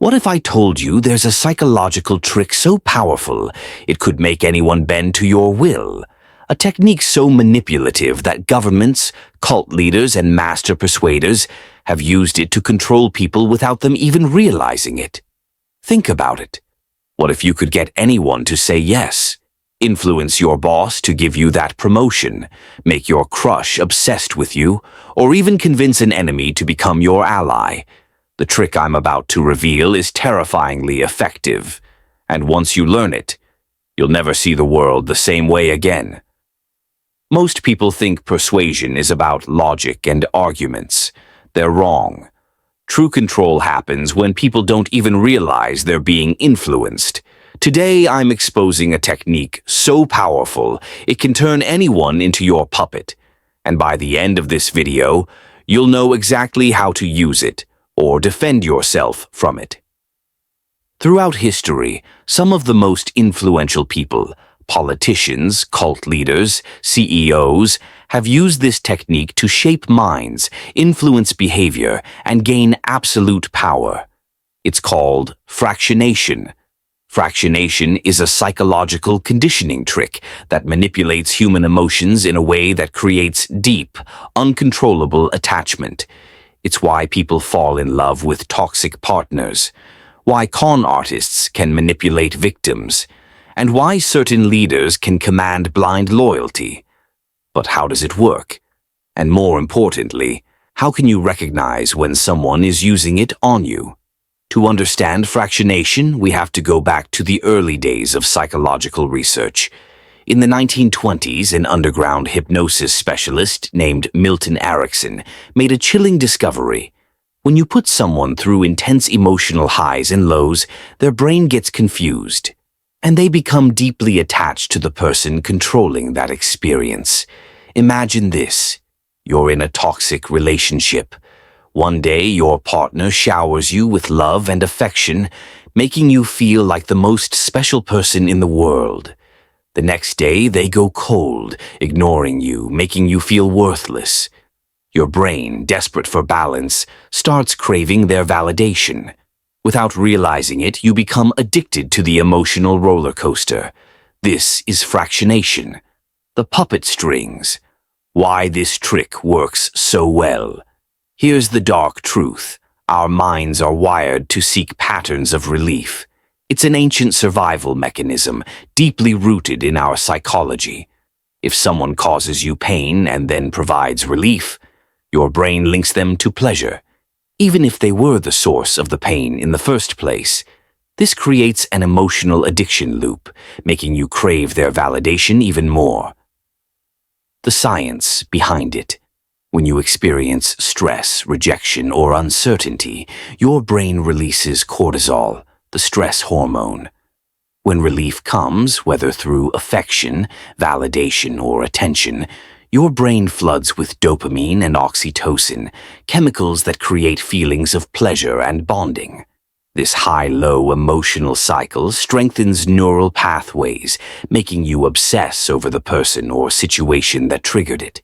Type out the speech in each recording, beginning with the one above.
What if I told you there's a psychological trick so powerful it could make anyone bend to your will? A technique so manipulative that governments, cult leaders, and master persuaders have used it to control people without them even realizing it. Think about it. What if you could get anyone to say yes? Influence your boss to give you that promotion, make your crush obsessed with you, or even convince an enemy to become your ally? The trick I'm about to reveal is terrifyingly effective, and once you learn it, you'll never see the world the same way again. Most people think persuasion is about logic and arguments. They're wrong. True control happens when people don't even realize they're being influenced. Today, I'm exposing a technique so powerful it can turn anyone into your puppet. And by the end of this video, you'll know exactly how to use it or defend yourself from it. Throughout history, some of the most influential people, politicians, cult leaders, CEOs, have used this technique to shape minds, influence behavior, and gain absolute power. It's called fractionation. Fractionation is a psychological conditioning trick that manipulates human emotions in a way that creates deep, uncontrollable attachment. It's why people fall in love with toxic partners, why con artists can manipulate victims, and why certain leaders can command blind loyalty. But how does it work? And more importantly, how can you recognize when someone is using it on you? To understand fractionation, we have to go back to the early days of psychological research. In the 1920s, an underground hypnosis specialist named Milton Erickson made a chilling discovery. When you put someone through intense emotional highs and lows, their brain gets confused, and they become deeply attached to the person controlling that experience. Imagine this. You're in a toxic relationship. One day, your partner showers you with love and affection, making you feel like the most special person in the world. The next day, they go cold, ignoring you, making you feel worthless. Your brain, desperate for balance, starts craving their validation. Without realizing it, you become addicted to the emotional roller coaster. This is fractionation. The puppet strings. Why this trick works so well. Here's the dark truth. Our minds are wired to seek patterns of relief. It's an ancient survival mechanism, deeply rooted in our psychology. If someone causes you pain and then provides relief, your brain links them to pleasure, even if they were the source of the pain in the first place. This creates an emotional addiction loop, making you crave their validation even more. The science behind it. When you experience stress, rejection, or uncertainty, your brain releases cortisol, the stress hormone. When relief comes, whether through affection, validation, or attention, your brain floods with dopamine and oxytocin, chemicals that create feelings of pleasure and bonding. This high-low emotional cycle strengthens neural pathways, making you obsess over the person or situation that triggered it.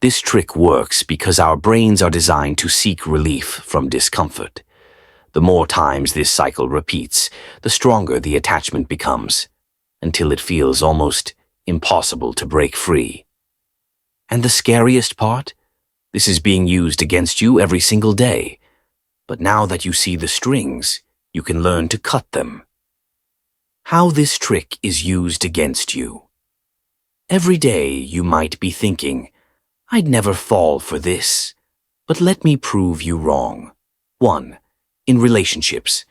This trick works because our brains are designed to seek relief from discomfort. The more times this cycle repeats, the stronger the attachment becomes, until it feels almost impossible to break free. And the scariest part? This is being used against you every single day. But now that you see the strings, you can learn to cut them. How this trick is used against you. Every day you might be thinking, I'd never fall for this. But let me prove you wrong. 1. In relationships,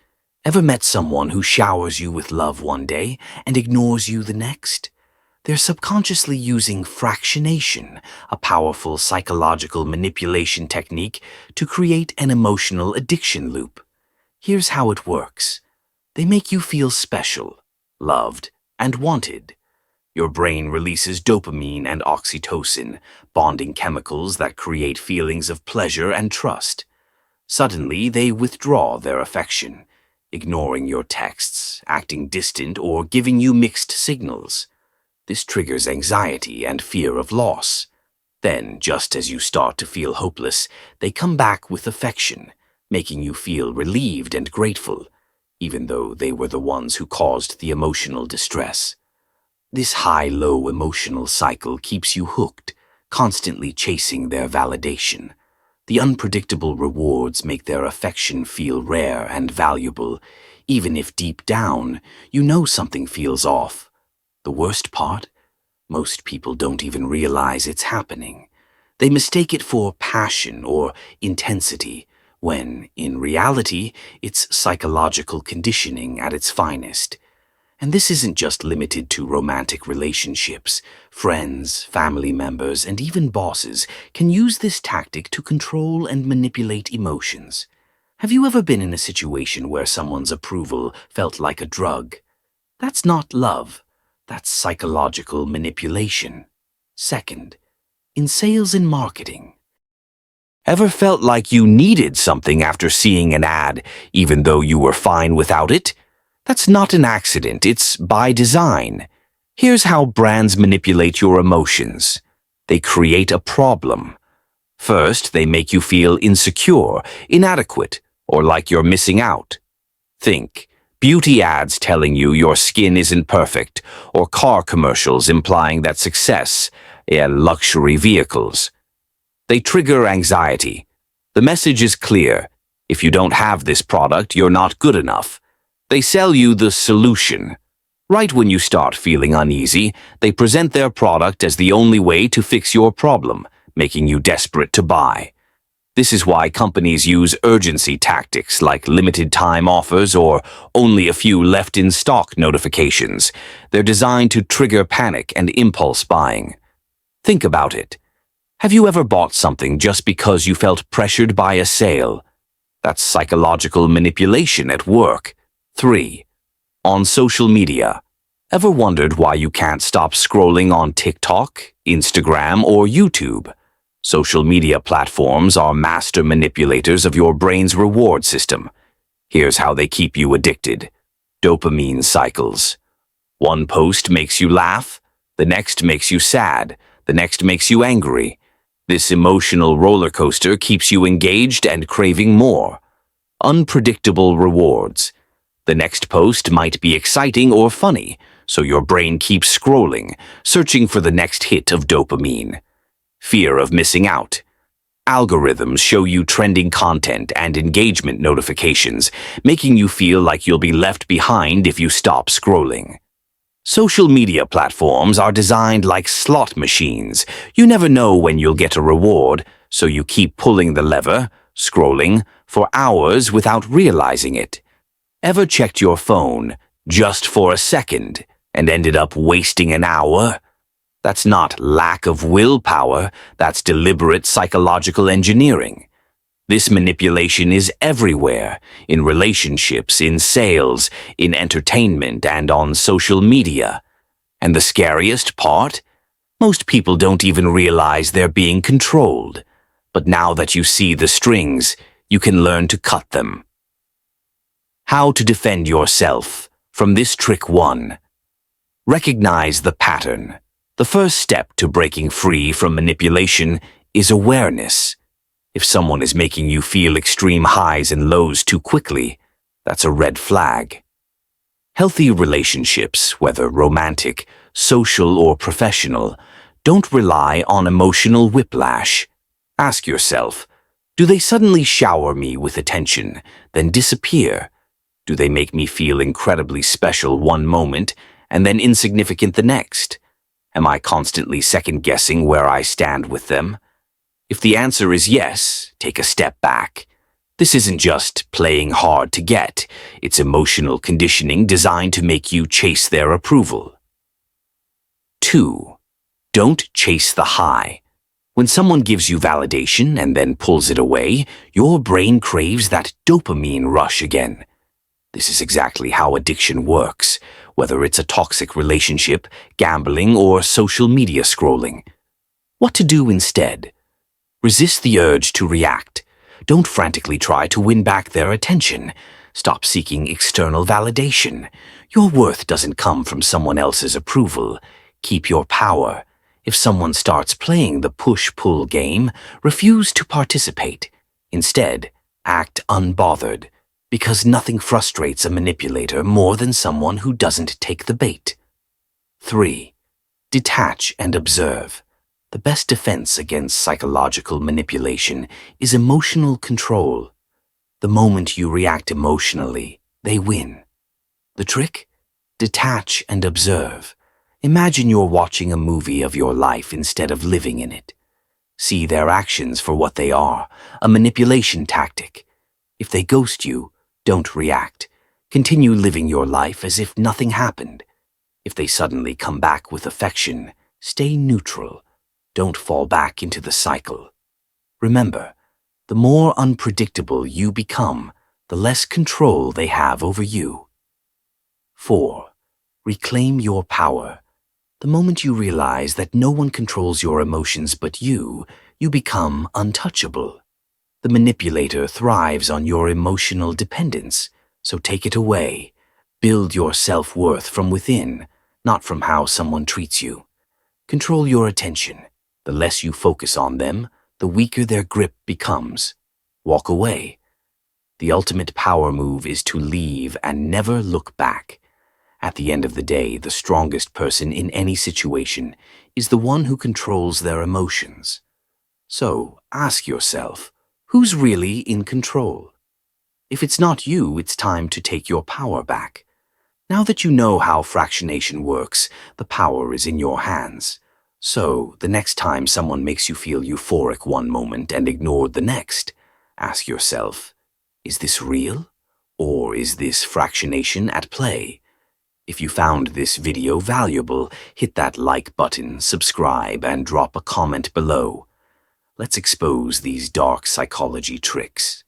ever met someone who showers you with love one day and ignores you the next? They're subconsciously using fractionation, a powerful psychological manipulation technique to create an emotional addiction loop. Here's how it works. They make you feel special, loved, and wanted. Your brain releases dopamine and oxytocin, bonding chemicals that create feelings of pleasure and trust. Suddenly, they withdraw their affection, ignoring your texts, acting distant, or giving you mixed signals. This triggers anxiety and fear of loss. Then, just as you start to feel hopeless, they come back with affection, making you feel relieved and grateful. even though they were the ones who caused the emotional distress. This high-low emotional cycle keeps you hooked, constantly chasing their validation. The unpredictable rewards make their affection feel rare and valuable, even if deep down you know something feels off. The worst part? Most people don't even realize it's happening. They mistake it for passion or intensity, when, in reality, it's psychological conditioning at its finest. And this isn't just limited to romantic relationships. Friends, family members, and even bosses can use this tactic to control and manipulate emotions. Have you ever been in a situation where someone's approval felt like a drug? That's not love. That's psychological manipulation. Second, in sales and marketing. Ever felt like you needed something after seeing an ad, even though you were fine without it? That's not an accident, it's by design. Here's how brands manipulate your emotions. They create a problem. First, they make you feel insecure, inadequate, or like you're missing out. Think, beauty ads telling you your skin isn't perfect, or car commercials implying that success, luxury vehicles. They trigger anxiety. The message is clear. If you don't have this product, you're not good enough. They sell you the solution. Right when you start feeling uneasy, they present their product as the only way to fix your problem, making you desperate to buy. This is why companies use urgency tactics like limited time offers or only a few left in stock notifications. They're designed to trigger panic and impulse buying. Think about it. Have you ever bought something just because you felt pressured by a sale? That's psychological manipulation at work. 3. On social media. Ever wondered why you can't stop scrolling on TikTok, Instagram, or YouTube? Social media platforms are master manipulators of your brain's reward system. Here's how they keep you addicted. Dopamine cycles. One post makes you laugh, the next makes you sad, the next makes you angry. This emotional roller coaster keeps you engaged and craving more. Unpredictable rewards. The next post might be exciting or funny, so your brain keeps scrolling, searching for the next hit of dopamine. Fear of missing out. Algorithms show you trending content and engagement notifications, making you feel like you'll be left behind if you stop scrolling. Social media platforms are designed like slot machines. You never know when you'll get a reward, so you keep pulling the lever, scrolling, for hours without realizing it. Ever checked your phone just for a second and ended up wasting an hour? That's not lack of willpower, that's deliberate psychological engineering. This manipulation is everywhere, in relationships, in sales, in entertainment, and on social media. And the scariest part? Most people don't even realize they're being controlled. But now that you see the strings, you can learn to cut them. How to defend yourself from this trick 1. Recognize the pattern. The first step to breaking free from manipulation is awareness. If someone is making you feel extreme highs and lows too quickly, that's a red flag. Healthy relationships, whether romantic, social, or professional, don't rely on emotional whiplash. Ask yourself, do they suddenly shower me with attention, then disappear? Do they make me feel incredibly special one moment and then insignificant the next? Am I constantly second-guessing where I stand with them? If the answer is yes, take a step back. This isn't just playing hard to get. It's emotional conditioning designed to make you chase their approval. 2. Don't chase the high. When someone gives you validation and then pulls it away, your brain craves that dopamine rush again. This is exactly how addiction works, whether it's a toxic relationship, gambling, or social media scrolling. What to do instead? Resist the urge to react. Don't frantically try to win back their attention. Stop seeking external validation. Your worth doesn't come from someone else's approval. Keep your power. If someone starts playing the push-pull game, refuse to participate. Instead, act unbothered. Because nothing frustrates a manipulator more than someone who doesn't take the bait. 3. Detach and observe. The best defense against psychological manipulation is emotional control. The moment you react emotionally, they win. The trick? Detach and observe. Imagine you're watching a movie of your life instead of living in it. See their actions for what they are, a manipulation tactic. If they ghost you, don't react. Continue living your life as if nothing happened. If they suddenly come back with affection, stay neutral. Don't fall back into the cycle. Remember, the more unpredictable you become, the less control they have over you. 4. Reclaim your power. The moment you realize that no one controls your emotions but you become untouchable. The manipulator thrives on your emotional dependence, so take it away. Build your self-worth from within, not from how someone treats you. Control your attention. The less you focus on them, the weaker their grip becomes. Walk away. The ultimate power move is to leave and never look back. At the end of the day, the strongest person in any situation is the one who controls their emotions. So, ask yourself, who's really in control? If it's not you, it's time to take your power back. Now that you know how fractionation works, the power is in your hands. So, the next time someone makes you feel euphoric one moment and ignored the next, ask yourself, is this real? Or is this fractionation at play? If you found this video valuable, hit that like button, subscribe, and drop a comment below. Let's expose these dark psychology tricks.